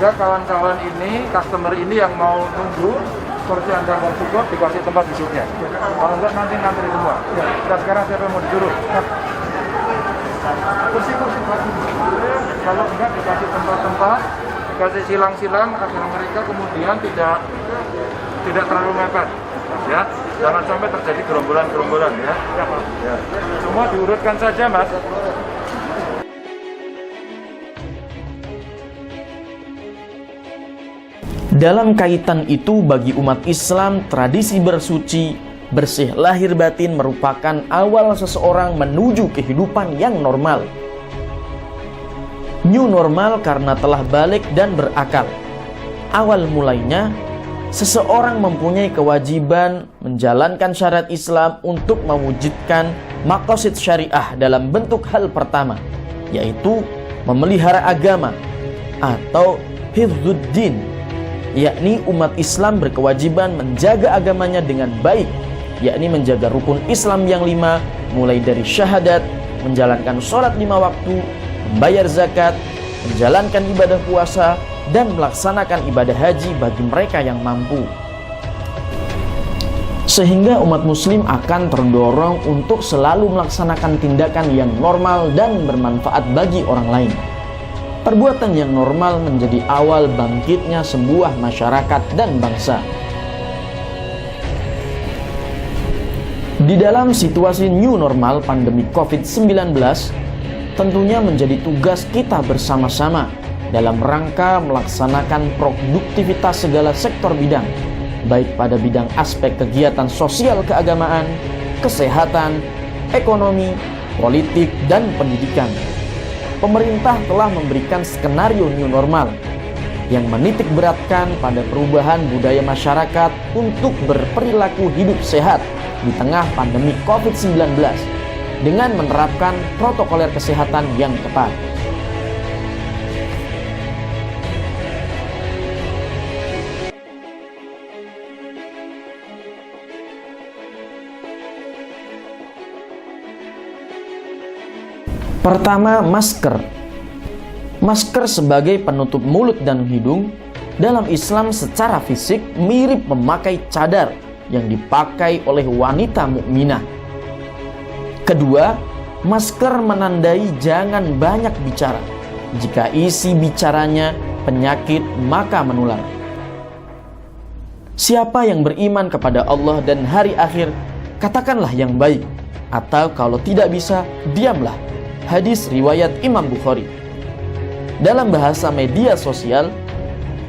sehingga kawan-kawan ini, customer ini yang mau nunggu seperti Anda mau cukup dikasih tempat duduknya. Kalau enggak nanti ngantri semua. Dan sekarang siapa yang mau disuruh? Kursi-kursi. Kalau enggak dikasih tempat-tempat, dikasih silang-silang agar mereka kemudian tidak terlalu mepet. Ya, jangan sampai terjadi gerombolan-gerombolan ya. Ya. Semua diurutkan saja, Mas. Dalam kaitan itu, bagi umat Islam, tradisi bersuci, bersih lahir batin merupakan awal seseorang menuju kehidupan yang normal. New normal karena telah balik dan berakal. Awal mulainya, seseorang mempunyai kewajiban menjalankan syariat Islam untuk mewujudkan maqasid syariah dalam bentuk hal pertama, yaitu memelihara agama atau hifdzuddin, yakni umat Islam berkewajiban menjaga agamanya dengan baik, yakni menjaga rukun Islam yang 5, mulai dari syahadat, menjalankan sholat 5 waktu, membayar zakat, menjalankan ibadah puasa, dan melaksanakan ibadah haji bagi mereka yang mampu. Sehingga umat muslim akan terdorong untuk selalu melaksanakan tindakan yang normal dan bermanfaat bagi orang lain. Perbuatan yang normal menjadi awal bangkitnya sebuah masyarakat dan bangsa. Di dalam situasi new normal pandemi COVID-19, tentunya menjadi tugas kita bersama-sama dalam rangka melaksanakan produktivitas segala sektor bidang, baik pada bidang aspek kegiatan sosial keagamaan, kesehatan, ekonomi, politik, dan pendidikan. Pemerintah telah memberikan skenario new normal yang menitik beratkan pada perubahan budaya masyarakat untuk berperilaku hidup sehat di tengah pandemi COVID-19 dengan menerapkan protokoler kesehatan yang ketat. Pertama, masker. Masker sebagai penutup mulut dan hidung dalam Islam secara fisik mirip memakai cadar yang dipakai oleh wanita mukminah. Kedua, masker menandai jangan banyak bicara. Jika isi bicaranya penyakit, maka menular. Siapa yang beriman kepada Allah dan hari akhir, katakanlah yang baik, atau kalau tidak bisa, diamlah. Hadis riwayat Imam Bukhari. Dalam bahasa media sosial,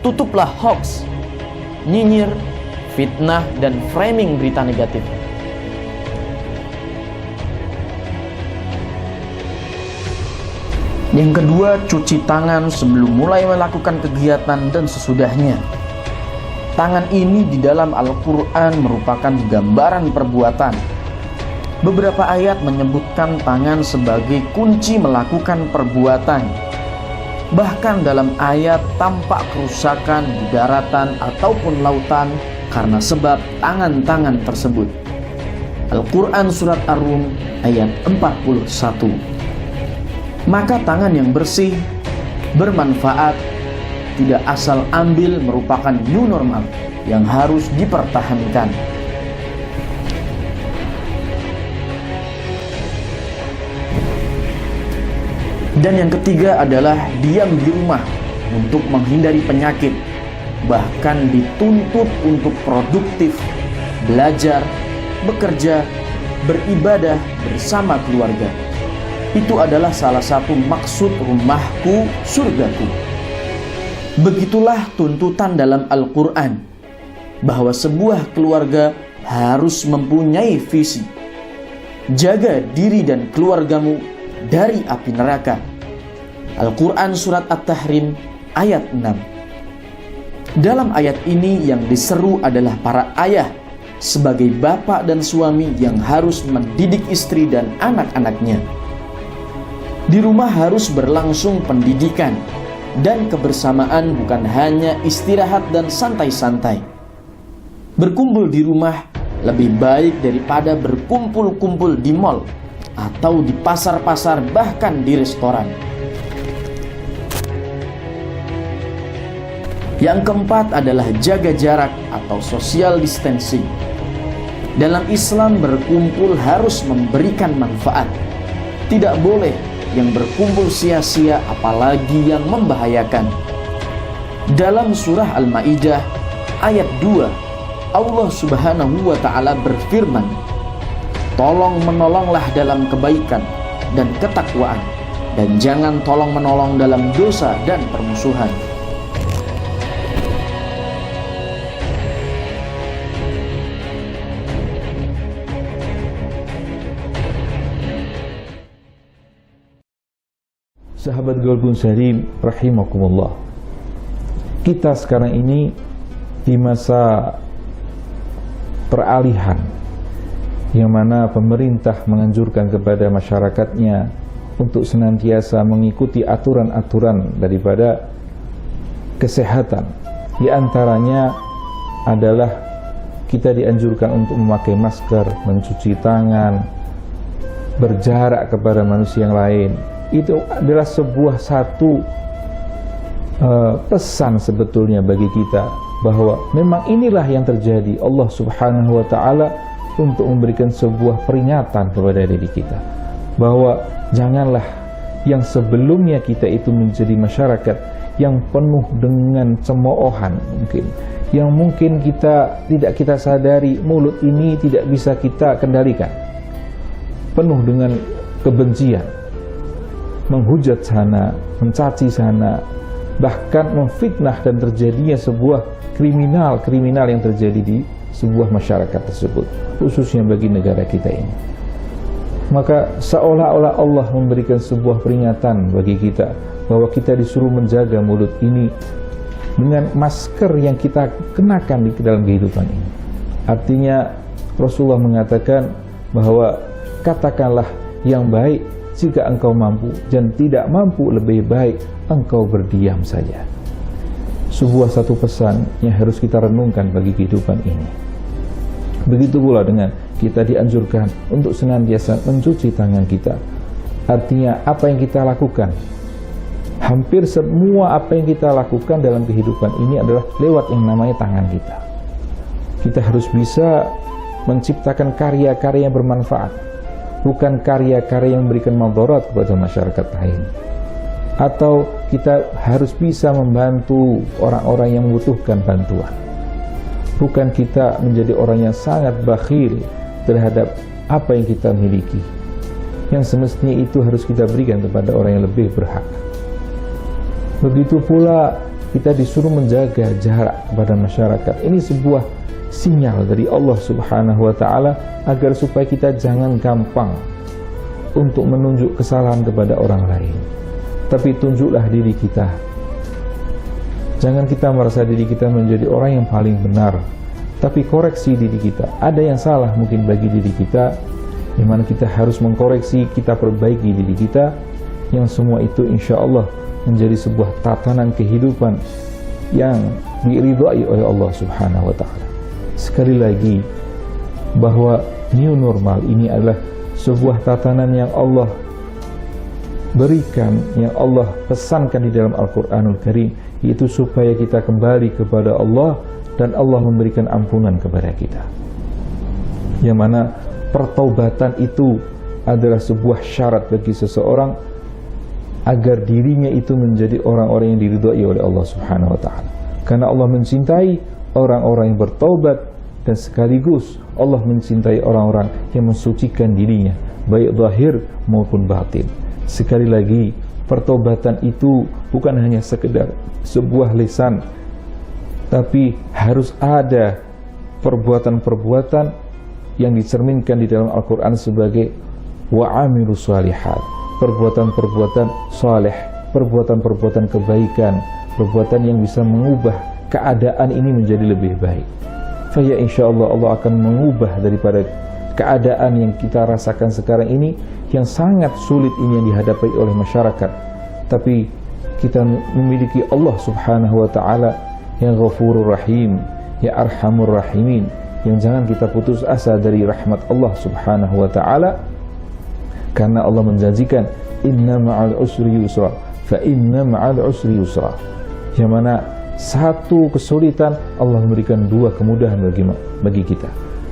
tutuplah hoax, nyinyir, fitnah, dan framing berita negatif. Yang kedua, cuci tangan sebelum mulai melakukan kegiatan dan sesudahnya. Tangan ini di dalam Al-Quran merupakan gambaran perbuatan. Beberapa ayat menyebutkan tangan sebagai kunci melakukan perbuatan. Bahkan dalam ayat tampak kerusakan di daratan ataupun lautan karena sebab tangan-tangan tersebut. Al-Quran Surat Ar-Rum ayat 41. Maka tangan yang bersih, bermanfaat, tidak asal ambil merupakan new normal yang harus dipertahankan. Dan yang ketiga adalah diam di rumah untuk menghindari penyakit, bahkan dituntut untuk produktif, belajar, bekerja, beribadah bersama keluarga. Itu adalah salah satu maksud rumahku, surgaku. Begitulah tuntutan dalam Al-Quran, bahwa sebuah keluarga harus mempunyai visi. Jaga diri dan keluargamu dari api neraka. Al-Quran Surat At-Tahrim ayat 6. Dalam ayat ini yang diseru adalah para ayah sebagai bapak dan suami yang harus mendidik istri dan anak-anaknya. Di rumah harus berlangsung pendidikan dan kebersamaan, bukan hanya istirahat dan santai-santai. Berkumpul di rumah lebih baik daripada berkumpul-kumpul di mal atau di pasar-pasar, bahkan di restoran. Yang keempat adalah jaga jarak atau social distancing. Dalam Islam, berkumpul harus memberikan manfaat. Tidak boleh yang berkumpul sia-sia, apalagi yang membahayakan. Dalam surah Al-Maidah ayat 2, Allah Subhanahu wa ta'ala berfirman, "Tolong menolonglah dalam kebaikan dan ketakwaan, dan jangan tolong menolong dalam dosa dan permusuhan." Sahabat Golbun Salim rahimakumullah, kita sekarang ini di masa peralihan, yang mana pemerintah menganjurkan kepada masyarakatnya untuk senantiasa mengikuti aturan-aturan daripada kesehatan. Di antaranya adalah kita dianjurkan untuk memakai masker, mencuci tangan, berjarak kepada manusia yang lain. Itu adalah sebuah satu pesan sebetulnya bagi kita, bahwa memang inilah yang terjadi. Allah Subhanahu wa ta'ala untuk memberikan sebuah peringatan kepada diri kita, bahwa janganlah yang sebelumnya kita itu menjadi masyarakat yang penuh dengan cemoohan, yang mungkin tidak kita sadari, mulut ini tidak bisa kita kendalikan, penuh dengan kebencian, menghujat sana, mencaci sana, bahkan memfitnah, dan terjadinya sebuah kriminal yang terjadi di sebuah masyarakat tersebut, khususnya bagi negara kita ini. Maka seolah-olah Allah memberikan sebuah peringatan bagi kita, bahwa kita disuruh menjaga mulut ini dengan masker yang kita kenakan di dalam kehidupan ini. Artinya Rasulullah mengatakan bahwa katakanlah yang baik jika engkau mampu, dan tidak mampu lebih baik engkau berdiam saja. Sebuah satu pesan yang harus kita renungkan bagi kehidupan ini. Begitu pula dengan kita dianjurkan untuk senantiasa mencuci tangan kita. Artinya apa yang kita lakukan, hampir semua apa yang kita lakukan dalam kehidupan ini adalah lewat yang namanya tangan kita. Kita harus bisa menciptakan karya-karya yang bermanfaat, bukan karya-karya yang memberikan madarat kepada masyarakat lain. Atau kita harus bisa membantu orang-orang yang membutuhkan bantuan, bukan kita menjadi orang yang sangat bakhil terhadap apa yang kita miliki, yang semestinya itu harus kita berikan kepada orang yang lebih berhak. Begitu pula kita disuruh menjaga jarak kepada masyarakat. Ini sebuah sinyal dari Allah Subhanahu wa ta'ala agar supaya kita jangan gampang untuk menunjuk kesalahan kepada orang lain, tapi tunjuklah diri kita. Jangan kita merasa diri kita menjadi orang yang paling benar, tapi koreksi diri kita. Ada yang salah mungkin bagi diri kita, di mana kita harus mengkoreksi, kita perbaiki diri kita, yang semua itu insya Allah menjadi sebuah tatanan kehidupan yang diridhai oleh Allah Subhanahu wa ta'ala. Sekali lagi, bahwa new normal ini adalah sebuah tatanan yang Allah berikan, yang Allah pesankan di dalam Al-Quranul Karim, yaitu supaya kita kembali kepada Allah dan Allah memberikan ampunan kepada kita. Yang mana pertaubatan itu adalah sebuah syarat bagi seseorang agar dirinya itu menjadi orang-orang yang diridhai oleh Allah Subhanahu wa ta'ala. Karena Allah mencintai orang-orang yang bertaubat, dan sekaligus Allah mencintai orang-orang yang mensucikan dirinya, baik zahir maupun batin. Sekali lagi, pertobatan itu bukan hanya sekedar sebuah lisan, tapi harus ada perbuatan-perbuatan yang dicerminkan di dalam Al-Quran sebagai wa'amilus shalihat, perbuatan-perbuatan saleh, perbuatan-perbuatan kebaikan, perbuatan yang bisa mengubah keadaan ini menjadi lebih baik. Faya insyaallah Allah akan mengubah daripada keadaan yang kita rasakan sekarang ini, yang sangat sulit ini yang dihadapi oleh masyarakat. Tapi kita memiliki Allah Subhanahu wa ta'ala yang Ghafurur Rahim, ya Arhamur Rahimin, yang jangan kita putus asa dari rahmat Allah Subhanahu wa ta'ala, karena Allah menjanjikan inna ma'al usri yusra, fa inna ma'al usri yusra, yang mana satu kesulitan, Allah memberikan dua kemudahan bagi kita.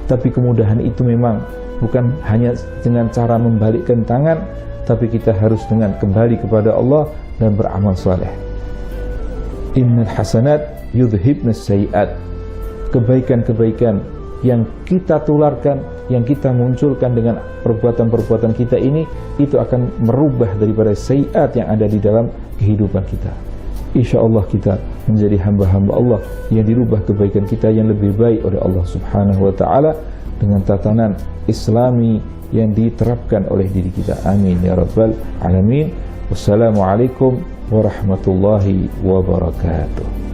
Tapi kemudahan itu memang bukan hanya dengan cara membalikkan tangan, tapi kita harus dengan kembali kepada Allah dan beramal saleh. Innal hasanat yudhibnas sayiat. Kebaikan-kebaikan yang kita tularkan, yang kita munculkan dengan perbuatan-perbuatan kita ini, itu akan merubah daripada sayiat yang ada di dalam kehidupan kita. Insya Allah kita menjadi hamba-hamba Allah yang dirubah kebaikan kita yang lebih baik oleh Allah Subhanahu wa ta'ala dengan tatanan Islami yang diterapkan oleh diri kita. Amin ya rabbal alamin. Wassalamualaikum warahmatullahi wabarakatuh.